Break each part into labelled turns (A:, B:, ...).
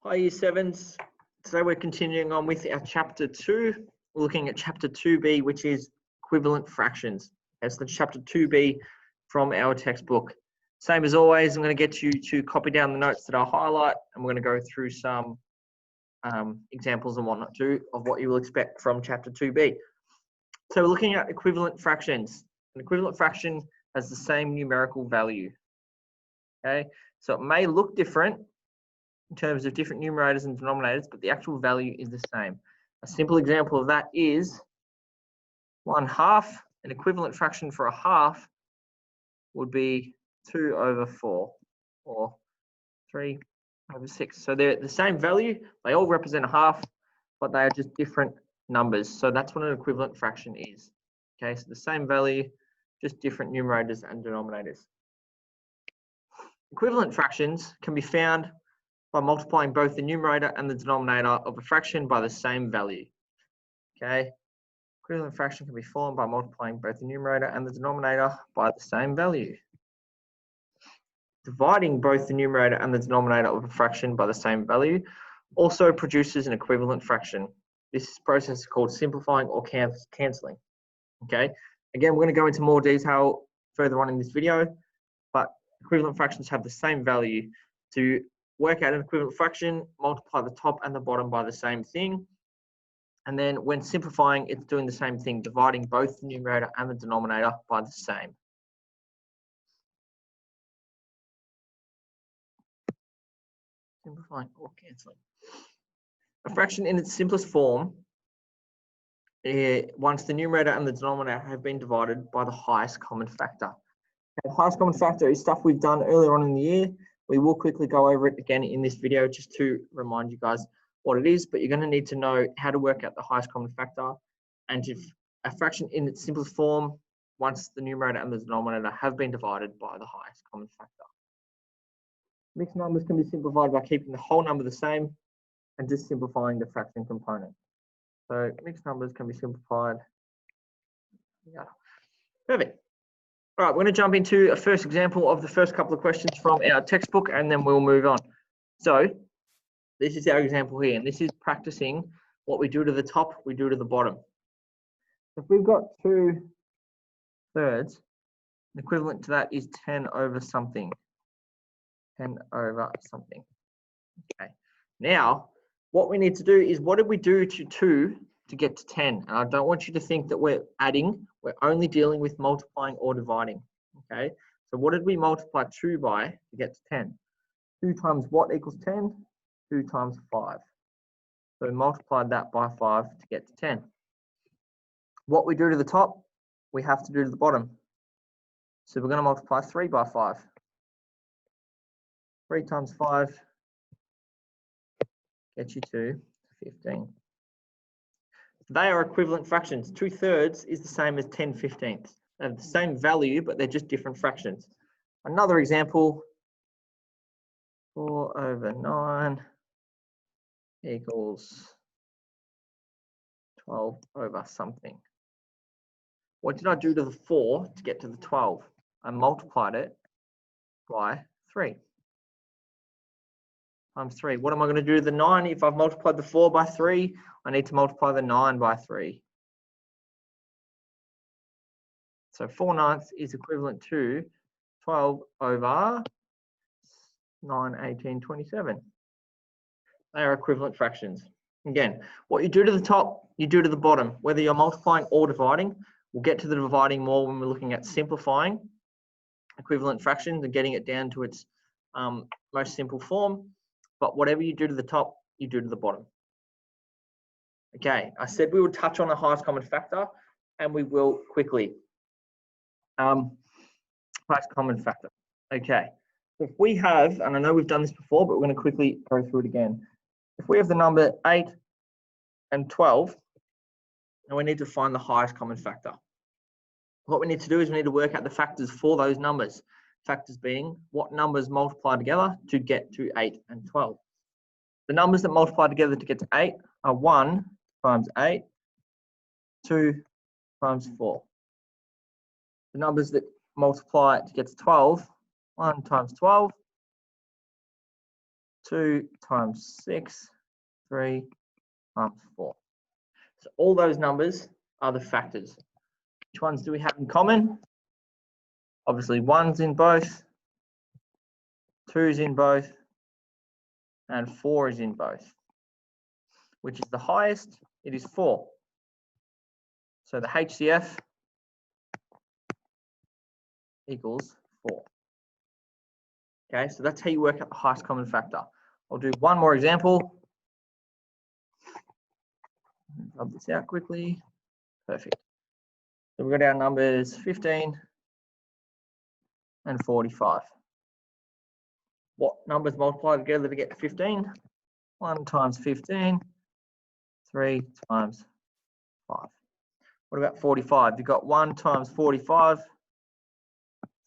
A: Hi Year 7s. Today we're continuing on with our Chapter 2. We're looking at Chapter 2b, which is equivalent fractions. That's the Chapter 2b from our textbook. Same as always, I'm going to get you to copy down the notes that I highlight, and we're going to go through some examples and whatnot too of what you will expect from Chapter 2b. So we're looking at equivalent fractions. An equivalent fraction has the same numerical value. Okay, so it may look different in terms of different numerators and denominators, but the actual value is the same. A simple example of that is 1/2. An equivalent fraction for a half would be 2/4 or 3/6. So they're the same value. They all represent a half, but they are just different numbers. So that's what an equivalent fraction is. Okay, so the same value, just different numerators and denominators. Equivalent fractions can be found by multiplying both the numerator and the denominator of a fraction by the same value. Okay, equivalent fraction can be formed by multiplying both the numerator and the denominator by the same value. Dividing both the numerator and the denominator of a fraction by the same value also produces an equivalent fraction. This process is called simplifying or cancelling. Okay, again, we're going to go into more detail further on in this video, but equivalent fractions have the same value. To work out an equivalent fraction, multiply the top and the bottom by the same thing. And then when simplifying, it's doing the same thing, dividing both the numerator and the denominator by the same. Simplifying or cancelling. A fraction in its simplest form, once the numerator and the denominator have been divided by the highest common factor. The highest common factor is stuff we've done earlier on in the year. We will quickly go over it again in this video just to remind you guys what it is, but you're going to need to know how to work out the highest common factor. And if a fraction in its simplest form, once the numerator and the denominator have been divided by the highest common factor. Mixed numbers can be simplified by keeping the whole number the same and just simplifying the fraction component. So mixed numbers can be simplified. Yeah, perfect. All right, we're going to jump into a first example of the first couple of questions from our textbook, and then we'll move on. So this is our example here, and this is practicing what we do to the top, we do to the bottom. If we've got 2/3, the equivalent to that is 10 over something. 10 over something. Okay. Now, what we need to do is, what did we do to 2 to get to 10? And I don't want you to think that we're adding, we're only dealing with multiplying or dividing. Okay, so what did we multiply 2 by to get to 10? 2 times what equals 10? 2 times 5. So we multiplied that by 5 to get to 10. What we do to the top, we have to do to the bottom. So we're going to multiply 3 by 5. 3 times 5 gets you to 15. They are equivalent fractions. 2/3 is the same as 10/15. They have the same value, but they're just different fractions. Another example, 4/9 equals 12 over something. What did I do to the 4 to get to the 12? I multiplied it by 3. Times 3. What am I going to do to the 9? If I've multiplied the 4 by 3, I need to multiply the 9 by 3. So 4/9 is equivalent to 12 over 9, 18, 27. They are equivalent fractions. Again, what you do to the top, you do to the bottom. Whether you're multiplying or dividing, we'll get to the dividing more when we're looking at simplifying equivalent fractions and getting it down to its most simple form. But whatever you do to the top, you do to the bottom. Okay, I said we would touch on the highest common factor, and we will quickly. Highest common factor. Okay, if we have, and I know we've done this before, but we're going to quickly go through it again. If we have the number 8 and 12, and we need to find the highest common factor. What we need to do is we need to work out the factors for those numbers. Factors being what numbers multiply together to get to 8 and 12. The numbers that multiply together to get to 8 are 1 times 8, 2 times 4. The numbers that multiply to get to 12, 1 times 12, 2 times 6, 3 times 4. So all those numbers are the factors. Which ones do we have in common? Obviously 1's in both, 2's in both, and 4 is in both. Which is the highest? It is 4. So the HCF equals 4. Okay, so that's how you work out the highest common factor. I'll do one more example. Rub this out quickly. Perfect. So we've got our numbers 15 and 45. What numbers multiply together to get to 15? 1 times 15, 3 times 5. What about 45? You've got 1 times 45,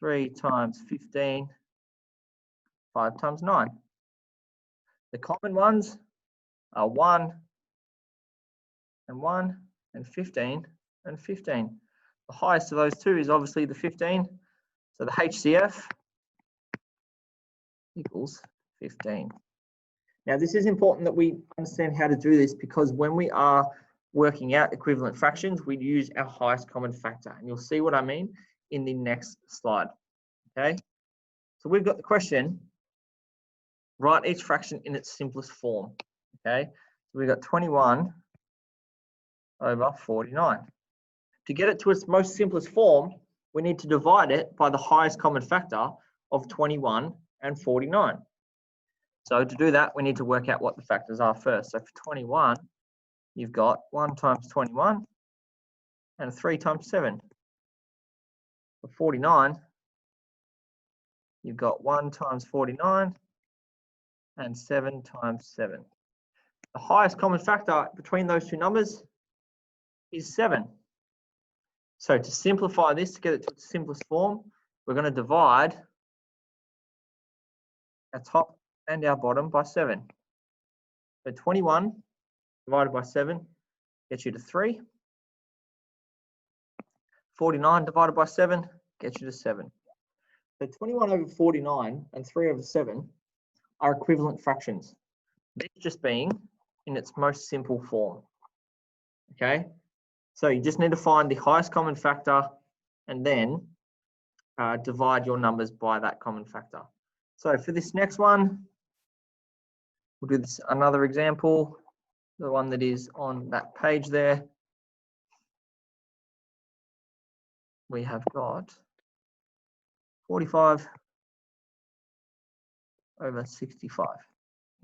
A: 3 times 15, 5 times 9. The common ones are 1 and 1 and 15 and 15. The highest of those two is obviously the 15. So the HCF equals 15. Now this is important that we understand how to do this, because when we are working out equivalent fractions, we use our highest common factor. And you'll see what I mean in the next slide. Okay, so we've got the question, write each fraction in its simplest form. Okay, so we've got 21 over 49. To get it to its most simplest form, we need to divide it by the highest common factor of 21 and 49. So to do that, we need to work out what the factors are first. So for 21, you've got 1 times 21 and 3 times 7. For 49, you've got 1 times 49 and 7 times 7. The highest common factor between those two numbers is 7. So to simplify this, to get it to its simplest form, we're going to divide our top and our bottom by 7. So 21 divided by 7 gets you to 3. 49 divided by 7 gets you to 7. So 21 over 49 and 3 over 7 are equivalent fractions. This just being in its most simple form. Okay, so you just need to find the highest common factor and then divide your numbers by that common factor. So for this next one, we'll do this another example, the one that is on that page there. We have got 45 over 65.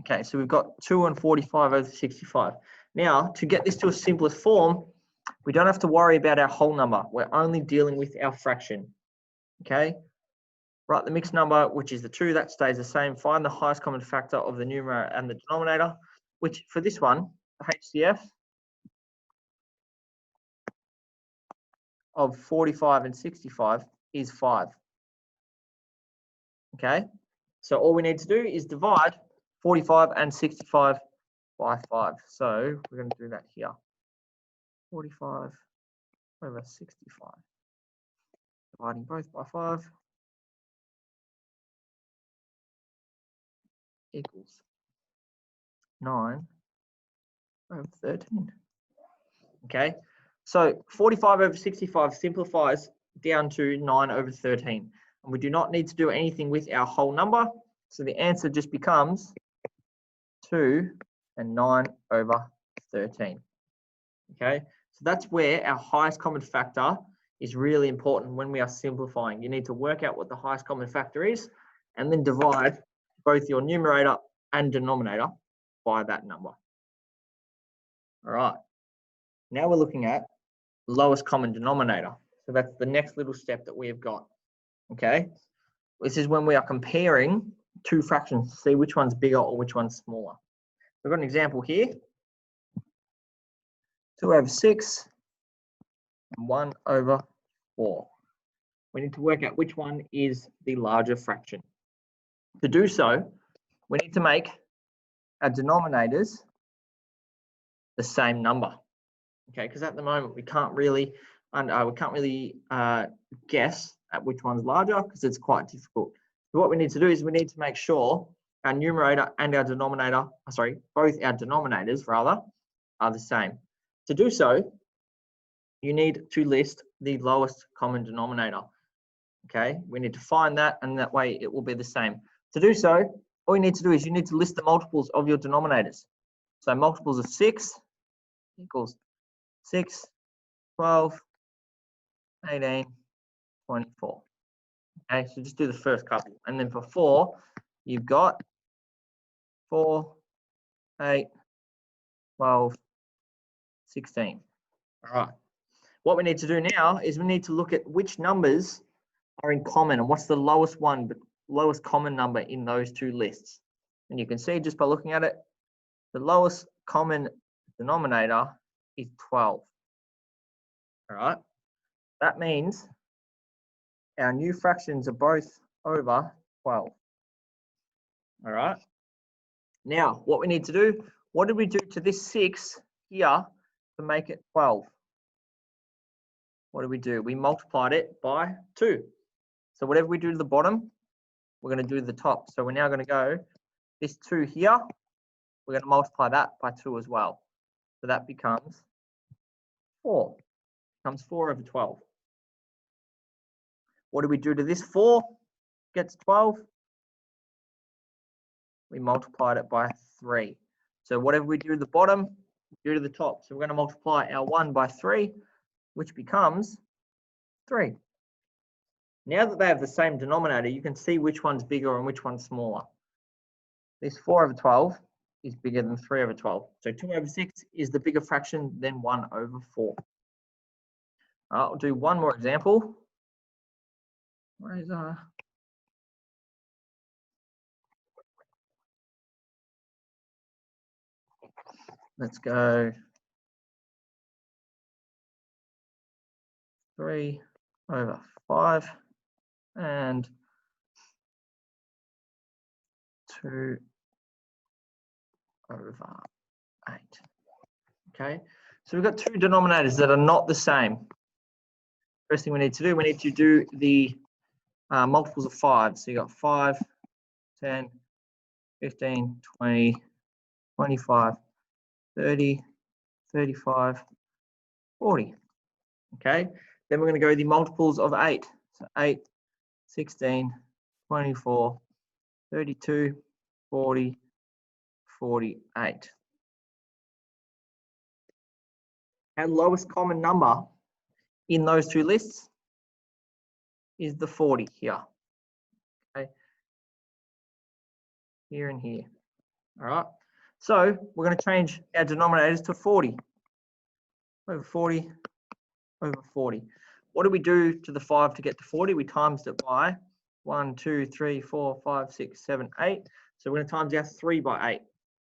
A: Okay, so we've got 2 and 45 over 65. Now, to get this to a simplest form, we don't have to worry about our whole number. We're only dealing with our fraction. Okay, write the mixed number, which is the 2, that stays the same. Find the highest common factor of the numerator and the denominator, which for this one, the HCF of 45 and 65 is 5. Okay, so all we need to do is divide 45 and 65 by 5. So we're going to do that here. 45 over 65. Dividing both by 5 equals 9 over 13. Okay, so 45 over 65 simplifies down to 9 over 13. And we do not need to do anything with our whole number. So the answer just becomes 2 and 9 over 13. Okay, so that's where our highest common factor is really important when we are simplifying. You need to work out what the highest common factor is and then divide both your numerator and denominator by that number. All right, now we're looking at lowest common denominator. So that's the next little step that we have got. Okay, this is when we are comparing two fractions to see which one's bigger or which one's smaller. We've got an example here. 2 over 6 and 1 over 4. We need to work out which one is the larger fraction. To do so, we need to make our denominators the same number. Okay, because at the moment we can't really guess at which one's larger because it's quite difficult. So what we need to do is we need to make sure our numerator and our denominator, both our denominators rather, are the same. To do so, you need to list the lowest common denominator. Okay, we need to find that, and that way it will be the same. To do so, all you need to do is you need to list the multiples of your denominators. So multiples of 6 equals 6, 12, 18, 24. Okay, so just do the first couple. And then for 4, you've got 4, 8, 12, 16. All right. What we need to do now is we need to look at which numbers are in common and what's the lowest common number in those two lists. And you can see just by looking at it, the lowest common denominator is 12. All right. That means our new fractions are both over 12. All right. Now, what we need to do, what did we do to this 6 here to make it 12? What did we do? We multiplied it by 2. So whatever we do to the bottom, we're going to do to the top. So we're now going to go this 2 here, we're going to multiply that by 2 as well. So that becomes 4. Becomes 4 over 12. What do we do to this 4? Gets 12. We multiplied it by 3. So whatever we do to the bottom, we do to the top. So we're going to multiply our 1 by 3, which becomes 3. Now that they have the same denominator, you can see which one's bigger and which one's smaller. This 4 over 12 is bigger than 3 over 12. So 2 over 6 is the bigger fraction than 1 over 4. I'll do one more example. Where is let's go 3 over 5 and 2 over 8. Okay, so we've got two denominators that are not the same. First thing we need to do the multiples of 5. So you got 5, 10, 15, 20, 25, 30, 35, 40. Okay, then we're going to go the multiples of 8. So 8, 16, 24, 32, 40, 48. Our lowest common number in those two lists is the 40 here. Okay, here and here. All right, so we're going to change our denominators to 40 over 40 over 40. What do we do to the 5 to get to 40? We times it by 1, 2, 3, 4, 5, 6, 7, 8. So we're going to times our 3 by 8.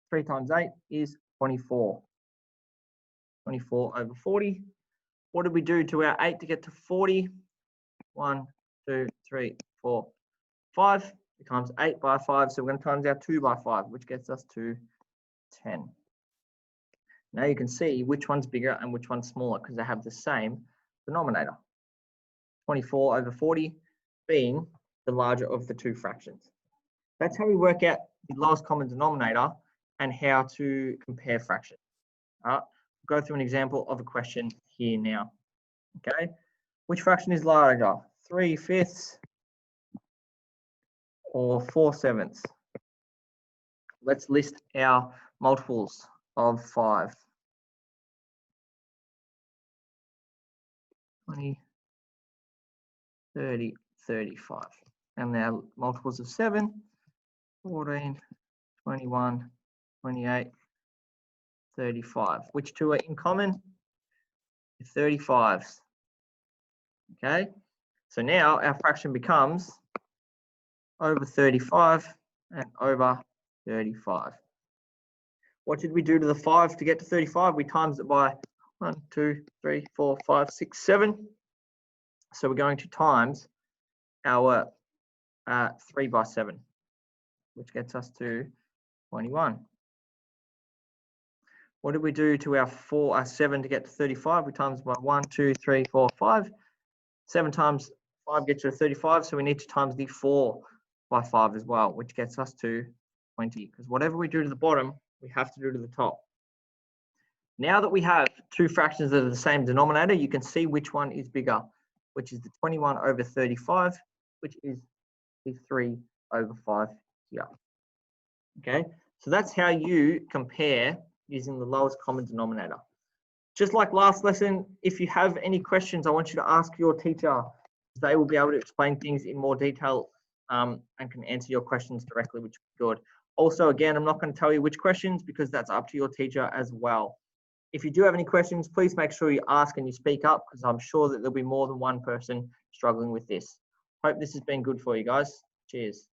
A: 3 times 8 is 24. 24 over 40. What did we do to our 8 to get to 40? 1, 2, 3, 4, 5. We times 8 by 5. So we're going to times our 2 by 5, which gets us to 10. Now you can see which one's bigger and which one's smaller because they have the same denominator. 24 over 40 being the larger of the two fractions. That's how we work out the lowest common denominator and how to compare fractions. All right, we'll go through an example of a question here now. Okay, which fraction is larger, 3/5 or 4/7? Let's list our multiples of 5. 20, 30, 35. And now multiples of 7, 14, 21, 28, 35. Which two are in common? 35s. Okay, so now our fraction becomes over 35 and over 35. What did we do to the 5 to get to 35? We times it by 1, 2, 3, 4, 5, 6, 7. So we're going to times our 3 by 7, which gets us to 21. What did we do to our 7 to get to 35? We times by 1, 2, 3, 4, 5. 7 times 5 gets you to 35, so we need to times the 4 by 5 as well, which gets us to 20, because whatever we do to the bottom, we have to do to the top. Now that we have two fractions that are the same denominator, you can see which one is bigger, which is the 21 over 35, which is the 3 over 5 here. Okay, so that's how you compare using the lowest common denominator. Just like last lesson, if you have any questions, I want you to ask your teacher. They will be able to explain things in more detail and can answer your questions directly, which is good. Also, again, I'm not going to tell you which questions because that's up to your teacher as well. If you do have any questions, please make sure you ask and you speak up, because I'm sure that there'll be more than one person struggling with this. Hope this has been good for you guys. Cheers.